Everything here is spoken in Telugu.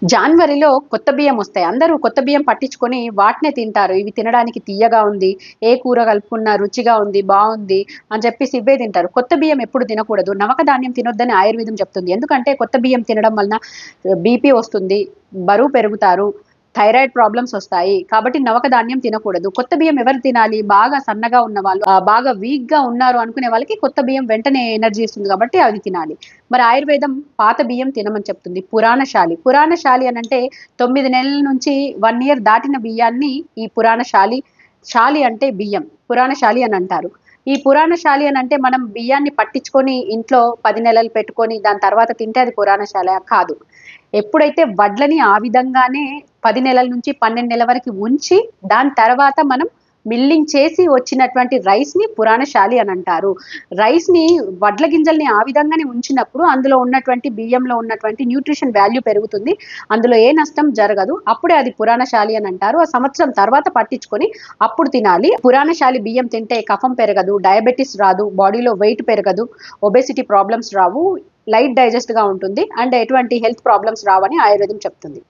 జాన్వరిలో కొత్త బియ్యం వస్తాయి. అందరూ కొత్త బియ్యం పట్టించుకొని వాటినే తింటారు. ఇవి తినడానికి తియ్యగా ఉంది, ఏ కూర కలుపుకున్నా రుచిగా ఉంది, బావుంది అని చెప్పేసి ఇవే తింటారు. కొత్త బియ్యం ఎప్పుడు తినకూడదు. నవక ధాన్యం తినొద్దని ఆయుర్వేదం చెప్తుంది. ఎందుకంటే కొత్త బియ్యం తినడం వలన బీపీ వస్తుంది, బరువు పెరుగుతారు, థైరాయిడ్ ప్రాబ్లమ్స్ వస్తాయి. కాబట్టి నవక ధాన్యం తినకూడదు. కొత్త బియ్యం ఎవరు తినాలి? బాగా సన్నగా ఉన్నవాళ్ళు, బాగా వీక్‌గా ఉన్నారు అనుకునే వాళ్ళకి కొత్త బియ్యం వెంటనే ఎనర్జీ ఇస్తుంది కాబట్టి అది తినాలి. మరి ఆయుర్వేదం పాత బియ్యం తినమని చెప్తుంది. పురాణశాలి. పురాణశాలి అనంటే 9 నెలల నుంచి 1 ఇయర్ దాటిన బియ్యాన్ని ఈ పురాణశాలి, శాలి అంటే బియ్యం. పురాణశాలి అని అంటారు. ఈ పురాణశాలి అనంటే మనం బియ్యాన్ని పట్టించుకొని ఇంట్లో 10 నెలలు పెట్టుకొని దాని తర్వాత తింటే అది పురాణశాల కాదు. ఎప్పుడైతే వడ్లని ఆ విధంగానే 10 నెలల నుంచి 12 నెలల వరకు ఉంచి దాని తర్వాత మనం మిల్లింగ్ చేసి వచ్చినటువంటి రైస్‌ని పురాణశాలి అని అంటారు. రైస్‌ని వడ్ల గింజల్ని ఆ విధంగానే ఉంచినప్పుడు అందులో ఉన్నటువంటి బియ్యంలో ఉన్నటువంటి న్యూట్రిషన్ వాల్యూ పెరుగుతుంది. అందులో ఏ నష్టం జరగదు. అప్పుడే అది పురాణశాలి అని అంటారు. ఆ సంవత్సరం తర్వాత పట్టించుకొని అప్పుడు తినాలి. పురాణశాలి బియ్యం తింటే కఫం పెరగదు, డయాబెటిస్ రాదు, బాడీలో వెయిట్ పెరగదు, ఒబెసిటీ ప్రాబ్లమ్స్ రావు, లైట్ డైజెస్ట్‌గా ఉంటుంది అండ్ ఎటువంటి హెల్త్ ప్రాబ్లమ్స్ రావని ఆయుర్వేదం చెప్తుంది.